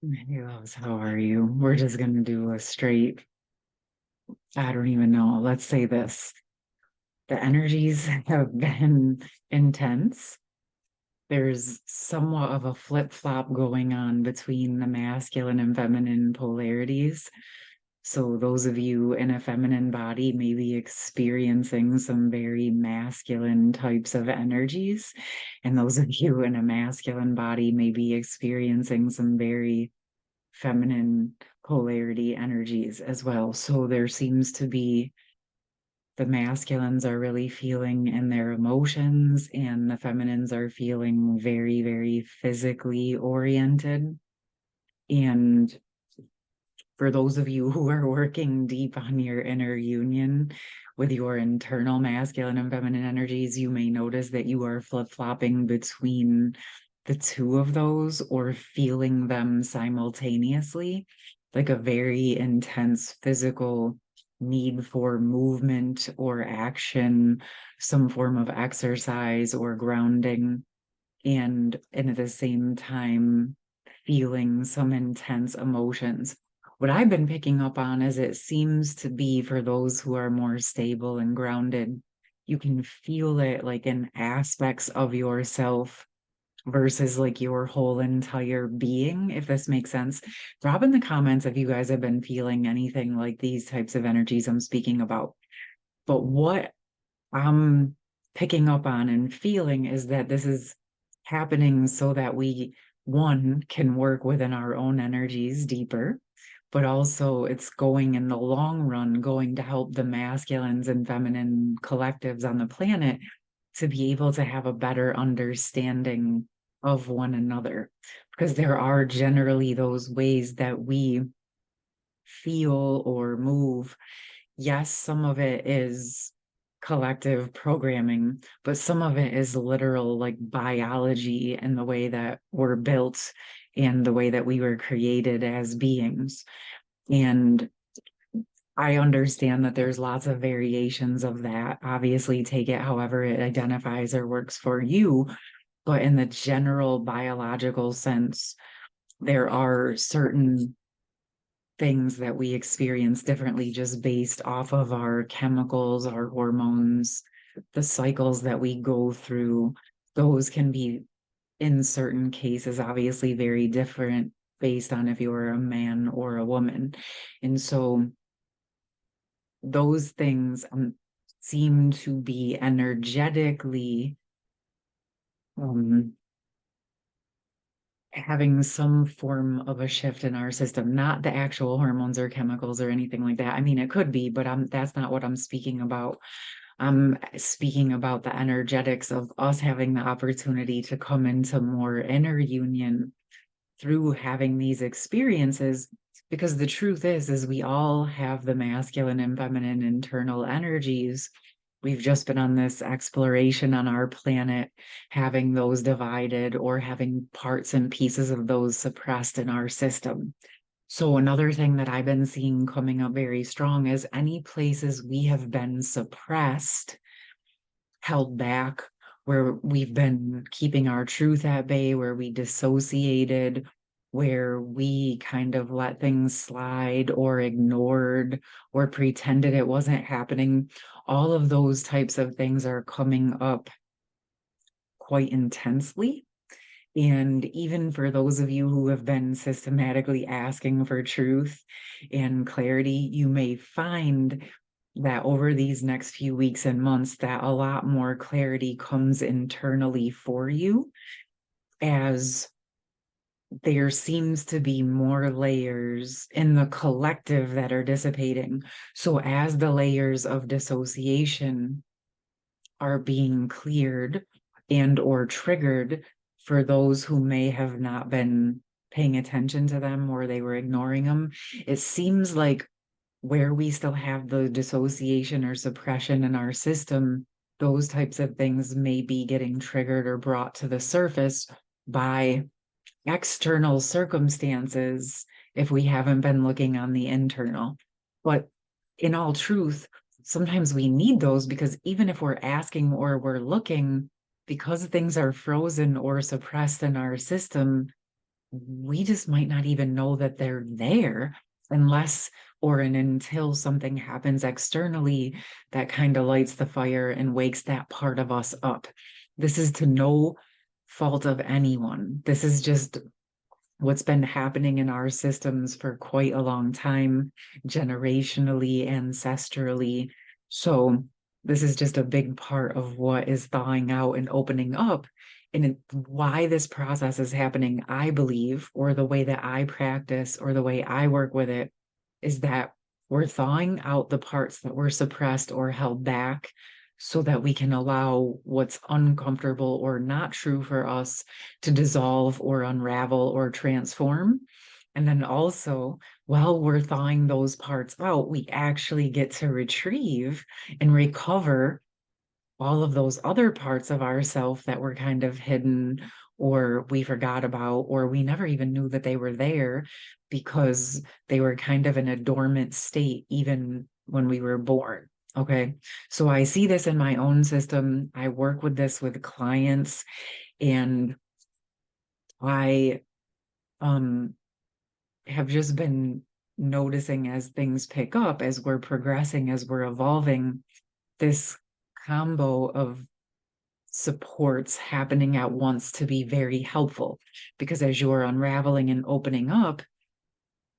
Hey, loves, how are you? We're just going to do a straight, I don't even know. Let's say this. The energies have been intense. There's somewhat of a flip-flop going on between the masculine and feminine polarities. So those of you in a feminine body may be experiencing some very masculine types of energies, and those of you in a masculine body may be experiencing some very feminine polarity energies as well. So there seems to be the masculines are really feeling in their emotions, and the feminines are feeling very, very physically oriented. And for those of you who are working deep on your inner union with your internal masculine and feminine energies, you may notice that you are flip-flopping between the two of those or feeling them simultaneously, like a very intense physical need for movement or action, some form of exercise or grounding, and at the same time feeling some intense emotions. What I've been picking up on is it seems to be for those who are more stable and grounded, you can feel it like in aspects of yourself versus like your whole entire being, if this makes sense. Drop in the comments if you guys have been feeling anything like these types of energies I'm speaking about. But what I'm picking up on and feeling is that this is happening so that we, one, can work within our own energies deeper, but also it's going in the long run, going to help the masculines and feminine collectives on the planet to be able to have a better understanding of one another. Because there are generally those ways that we feel or move. Yes, some of it is collective programming, but some of it is literal, like biology and the way that we're built and the way that we were created as beings. And I understand that there's lots of variations of that. Obviously, take it however it identifies or works for you. But in the general biological sense, there are certain things that we experience differently just based off of our chemicals, our hormones, the cycles that we go through. Those can be, in certain cases, obviously very different based on if you're a man or a woman. And so those things seem to be energetically um, having some form of a shift in our system, not the actual hormones or chemicals or anything like that. I mean, it could be, but that's not what I'm speaking about. I'm speaking about the energetics of us having the opportunity to come into more inner union through having these experiences. Because the truth is we all have the masculine and feminine internal energies. We've just been on this exploration on our planet, having those divided or having parts and pieces of those suppressed in our system. So, another thing that I've been seeing coming up very strong is any places we have been suppressed, held back, where we've been keeping our truth at bay, where we dissociated, where we kind of let things slide or ignored or pretended it wasn't happening. All of those types of things are coming up quite intensely. And even for those of you who have been systematically asking for truth and clarity, you may find that over these next few weeks and months that a lot more clarity comes internally for you as there seems to be more layers in the collective that are dissipating. So as the layers of dissociation are being cleared and or triggered for those who may have not been paying attention to them or they were ignoring them, it seems like where we still have the dissociation or suppression in our system, those types of things may be getting triggered or brought to the surface by external circumstances if we haven't been looking on the internal. But in all truth, sometimes we need those because even if we're asking or we're looking, because things are frozen or suppressed in our system, we just might not even know that they're there unless or until something happens externally that kind of lights the fire and wakes that part of us up. This is to no fault of anyone. This is just what's been happening in our systems for quite a long time, generationally, ancestrally. So, this is just a big part of what is thawing out and opening up. And why this process is happening, I believe, or the way that I practice, or the way I work with it, is that we're thawing out the parts that were suppressed or held back so that we can allow what's uncomfortable or not true for us to dissolve or unravel or transform. And then also, while we're thawing those parts out, we actually get to retrieve and recover all of those other parts of ourself that were kind of hidden or we forgot about or we never even knew that they were there because they were kind of in a dormant state even when we were born. Okay. So I see this in my own system. I work with this with clients, and I um have just been noticing as things pick up, as we're progressing, as we're evolving, this combo of supports happening at once to be very helpful. Because as you're unraveling and opening up,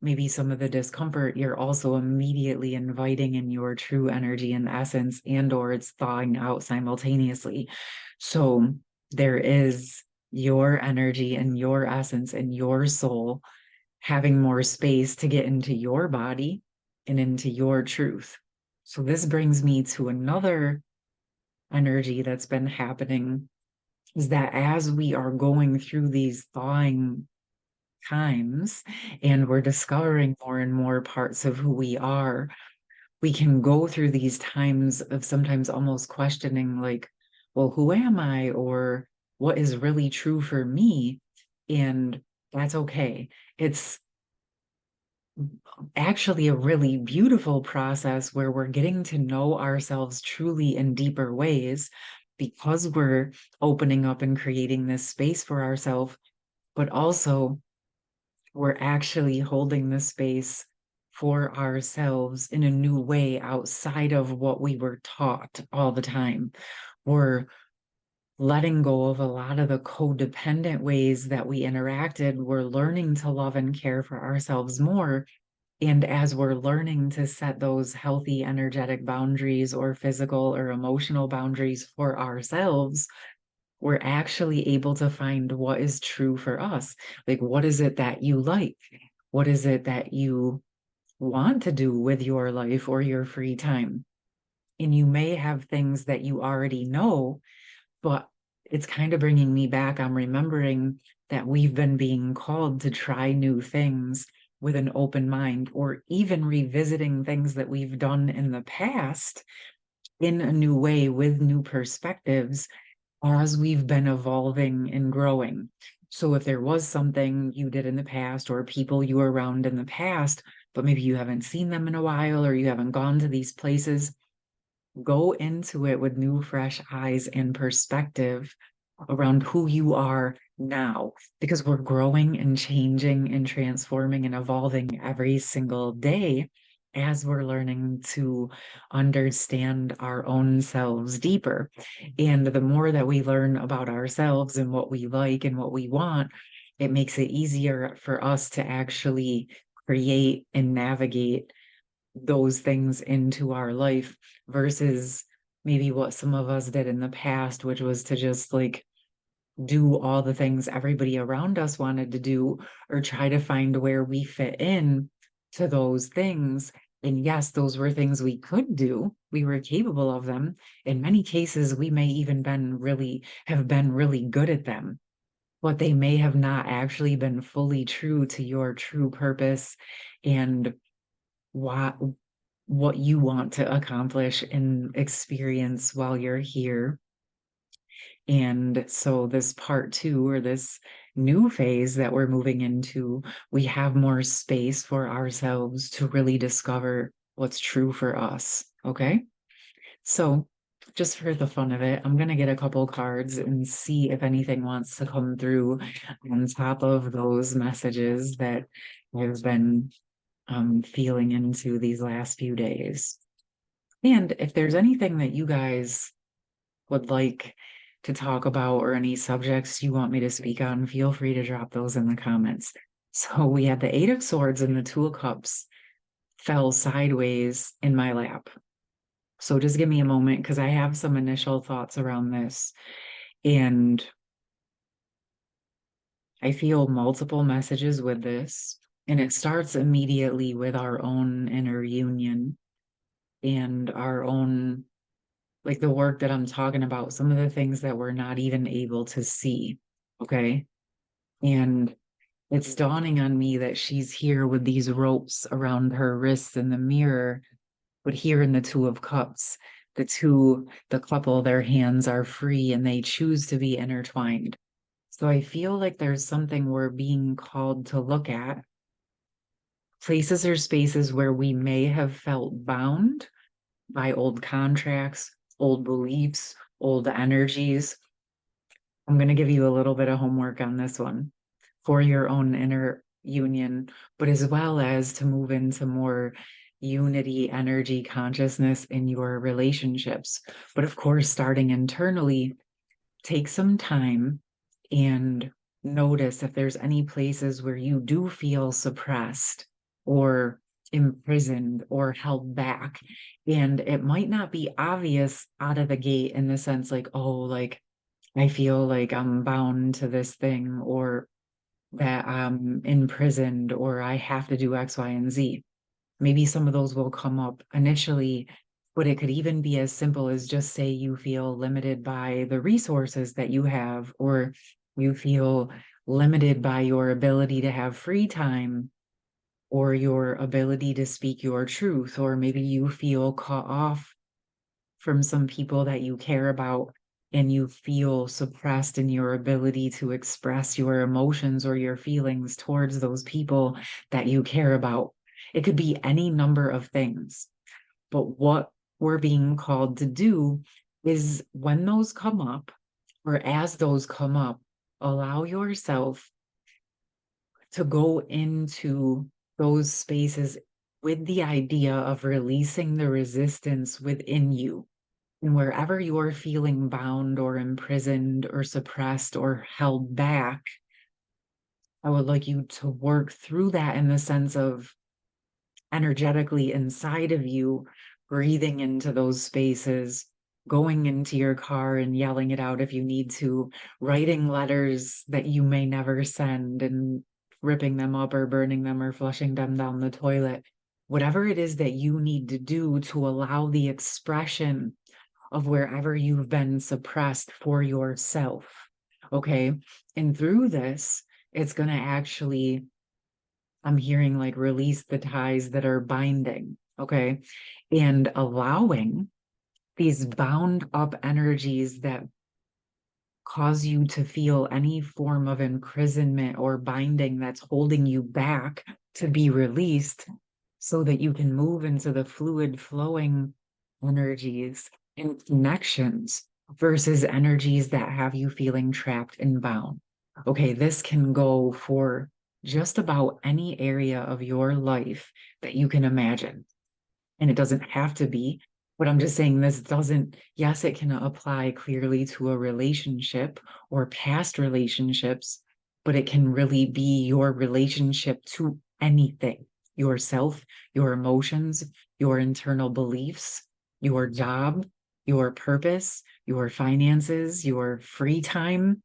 maybe some of the discomfort, you're also immediately inviting in your true energy and essence, and or it's thawing out simultaneously. So there is your energy and your essence and your soul having more space to get into your body and into your truth. So this brings me to another energy that's been happening, is that as we are going through these thawing times and we're discovering more and more parts of who we are, we can go through these times of sometimes almost questioning, like, well, who am I? Or what is really true for me? And that's okay. It's actually a really beautiful process where we're getting to know ourselves truly in deeper ways because we're opening up and creating this space for ourselves, but also we're actually holding the space for ourselves in a new way outside of what we were taught all the time. We're letting go of a lot of the codependent ways that we interacted. We're learning to love and care for ourselves more. And as we're learning to set those healthy energetic boundaries or physical or emotional boundaries for ourselves, we're actually able to find what is true for us. Like, what is it that you like? What is it that you want to do with your life or your free time? And you may have things that you already know, but it's kind of bringing me back. I'm remembering that we've been being called to try new things with an open mind, or even revisiting things that we've done in the past in a new way with new perspectives as we've been evolving and growing. So if there was something you did in the past or people you were around in the past, but maybe you haven't seen them in a while or you haven't gone to these places, go into it with new, fresh eyes and perspective around who you are now, because we're growing and changing and transforming and evolving every single day as we're learning to understand our own selves deeper. And the more that we learn about ourselves and what we like and what we want, it makes it easier for us to actually create and navigate those things into our life versus maybe what some of us did in the past, which was to just like do all the things everybody around us wanted to do or try to find where we fit in to those things. And yes, those were things we could do. We were capable of them. In many cases, we may even have been really good at them, but they may have not actually been fully true to your true purpose and why what you want to accomplish and experience while you're here. And so, this part two, or this new phase that we're moving into, we have more space for ourselves to really discover what's true for us. Okay. So, just for the fun of it, I'm gonna get a couple cards and see if anything wants to come through on top of those messages that I've been feeling into these last few days. And if there's anything that you guys would like to talk about or any subjects you want me to speak on, feel free to drop those in the comments. So we had the Eight of Swords and the Two of Cups fell sideways in my lap. So just give me a moment because I have some initial thoughts around this. And I feel multiple messages with this. And it starts immediately with our own inner union and our own, like the work that I'm talking about, some of the things that we're not even able to see. Okay. And it's dawning on me that she's here with these ropes around her wrists in the mirror. But here in the Two of Cups, the couple, their hands are free and they choose to be intertwined. So I feel like there's something we're being called to look at, places or spaces where we may have felt bound by old contracts, old beliefs, old energies. I'm going to give you a little bit of homework on this one for your own inner union, but as well as to move into more unity, energy, consciousness in your relationships. But of course, starting internally, take some time and notice if there's any places where you do feel suppressed or imprisoned or held back. And it might not be obvious out of the gate in the sense like, oh, like I feel like I'm bound to this thing or that I'm imprisoned or I have to do X, Y, and Z. Maybe some of those will come up initially, but it could even be as simple as just say you feel limited by the resources that you have, or you feel limited by your ability to have free time or your ability to speak your truth, or maybe you feel cut off from some people that you care about and you feel suppressed in your ability to express your emotions or your feelings towards those people that you care about. It could be any number of things. But what we're being called to do is when those come up, or as those come up, allow yourself to go into those spaces with the idea of releasing the resistance within you. And wherever you're feeling bound or imprisoned or suppressed or held back, I would like you to work through that in the sense of energetically inside of you, breathing into those spaces, going into your car and yelling it out if you need to, writing letters that you may never send and ripping them up or burning them or flushing them down the toilet. Whatever it is that you need to do to allow the expression of wherever you've been suppressed for yourself. Okay. And through this, it's going to actually, I'm hearing like release the ties that are binding. Okay. And allowing these bound up energies that cause you to feel any form of imprisonment or binding that's holding you back to be released so that you can move into the fluid flowing energies and connections versus energies that have you feeling trapped and bound. Okay, this can go for just about any area of your life that you can imagine. And it doesn't have to be, but I'm just saying this doesn't, yes, it can apply clearly to a relationship or past relationships, but it can really be your relationship to anything, yourself, your emotions, your internal beliefs, your job, your purpose, your finances, your free time,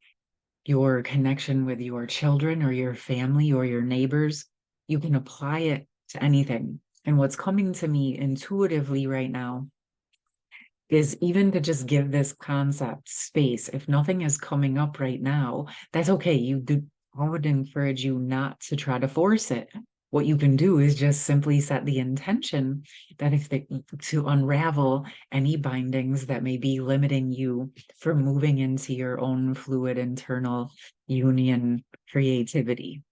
your connection with your children or your family or your neighbors. You can apply it to anything. And what's coming to me intuitively right now is even to just give this concept space. If nothing is coming up right now, that's okay. I would encourage you not to try to force it. What you can do is just simply set the intention that to unravel any bindings that may be limiting you from moving into your own fluid internal union creativity.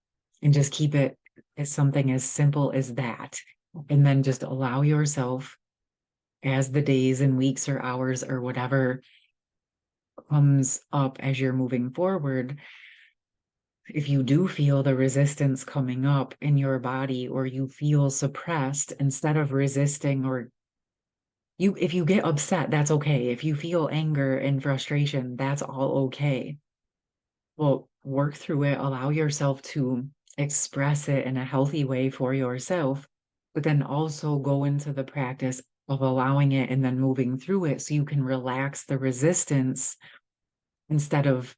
And just keep it as something as simple as that. And then just allow yourself as the days and weeks or hours or whatever comes up as you're moving forward, if you do feel the resistance coming up in your body or you feel suppressed, instead of resisting, or if you get upset, that's okay. If you feel anger and frustration, that's all okay. Well, work through it, allow yourself to express it in a healthy way for yourself, but then also go into the practice of allowing it and then moving through it so you can relax the resistance. Instead of,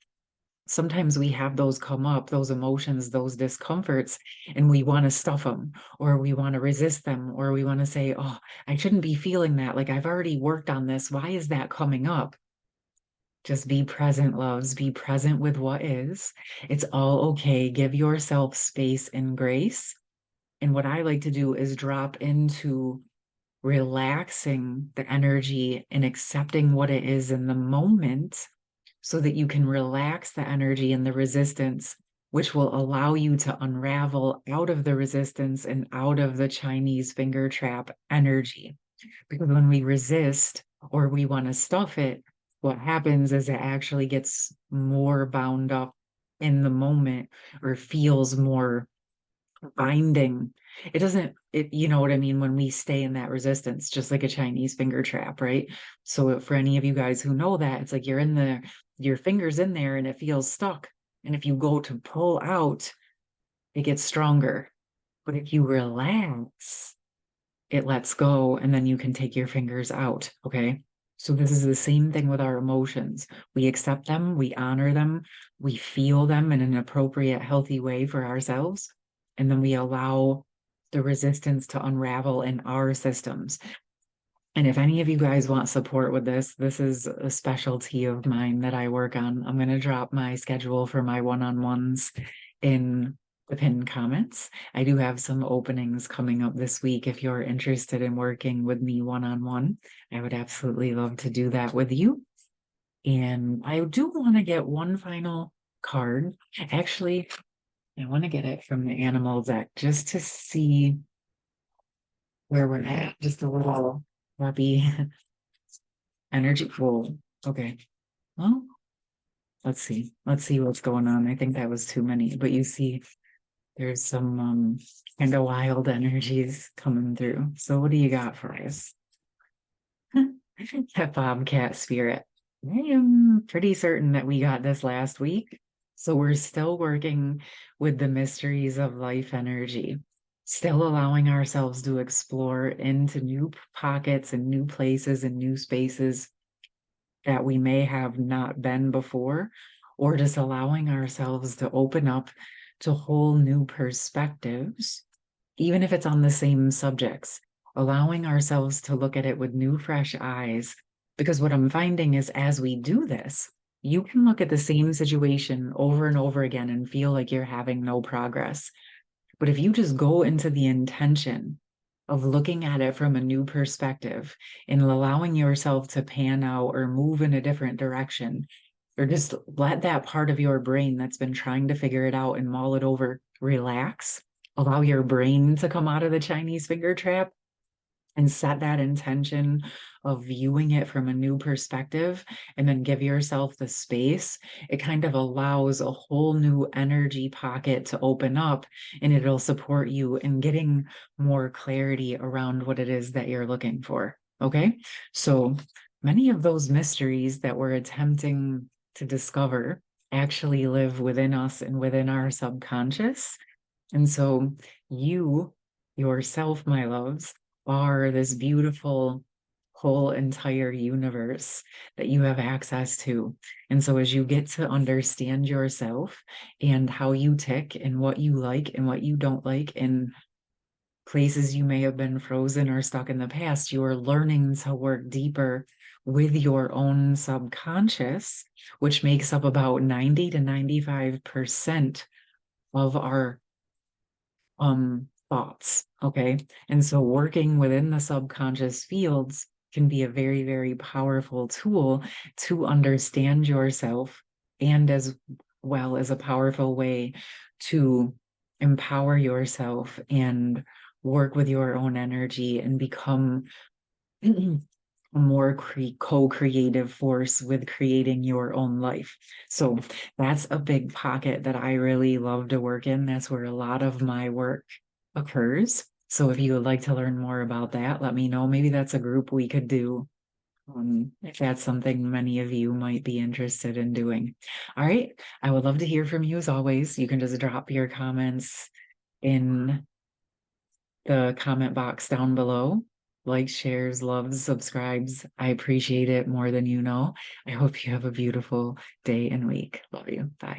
sometimes we have those come up, those emotions, those discomforts, and we want to stuff them, or we want to resist them, or we want to say, oh, I shouldn't be feeling that. Like, I've already worked on this. Why is that coming up? Just be present, loves. Be present with what is. It's all okay. Give yourself space and grace. And what I like to do is drop into relaxing the energy and accepting what it is in the moment so that you can relax the energy and the resistance, which will allow you to unravel out of the resistance and out of the Chinese finger trap energy. Because when we resist or we want to stuff it, what happens is it actually gets more bound up in the moment or feels more binding. It doesn't, you know what I mean? When we stay in that resistance, just like a Chinese finger trap, right? So for any of you guys who know that, it's like you're in the, your fingers in there and it feels stuck. And if you go to pull out, it gets stronger. But if you relax, it lets go and then you can take your fingers out. Okay. So this is the same thing with our emotions. We accept them, we honor them, we feel them in an appropriate, healthy way for ourselves. And then we allow the resistance to unravel in our systems. And if any of you guys want support with this, this is a specialty of mine that I work on. I'm going to drop my schedule for my one-on-ones in the pinned comments. I do have some openings coming up this week. If you're interested in working with me one-on-one, I would absolutely love to do that with you. And I do want to get one final card. Actually, I want to get it from the animal deck just to see where we're at. Just a little happy energy. Whoa. Okay. Well, let's see. Let's see what's going on. I think that was too many, but you see, there's some kind of wild energies coming through. So what do you got for us? That bobcat spirit. I am pretty certain that we got this last week. So we're still working with the mysteries of life energy, still allowing ourselves to explore into new pockets and new places and new spaces that we may have not been before, or just allowing ourselves to open up to whole new perspectives, even if it's on the same subjects, allowing ourselves to look at it with new, fresh eyes. Because what I'm finding is as we do this, you can look at the same situation over and over again and feel like you're having no progress. But if you just go into the intention of looking at it from a new perspective and allowing yourself to pan out or move in a different direction, or just let that part of your brain that's been trying to figure it out and mull it over relax, allow your brain to come out of the Chinese finger trap and set that intention of viewing it from a new perspective, and then give yourself the space, it kind of allows a whole new energy pocket to open up, and it'll support you in getting more clarity around what it is that you're looking for. Okay. So many of those mysteries that we're attempting to discover actually live within us and within our subconscious. And so you yourself, my loves, are this beautiful whole entire universe that you have access to. And so as you get to understand yourself and how you tick and what you like and what you don't like in places you may have been frozen or stuck in the past, you are learning to work deeper with your own subconscious, which makes up about 90 to 95% of our thoughts. Okay. And so working within the subconscious fields can be a very, very powerful tool to understand yourself, and as well as a powerful way to empower yourself and work with your own energy and become more co-creative force with creating your own life. So that's a big pocket that I really love to work in. That's where a lot of my work occurs. So if you would like to learn more about that, let me know. Maybe that's a group we could do. If that's something many of you might be interested in doing. All right. I would love to hear from you as always. You can just drop your comments in the comment box down below. Likes, shares, loves, subscribes. I appreciate it more than you know. I hope you have a beautiful day and week. Love you. Bye.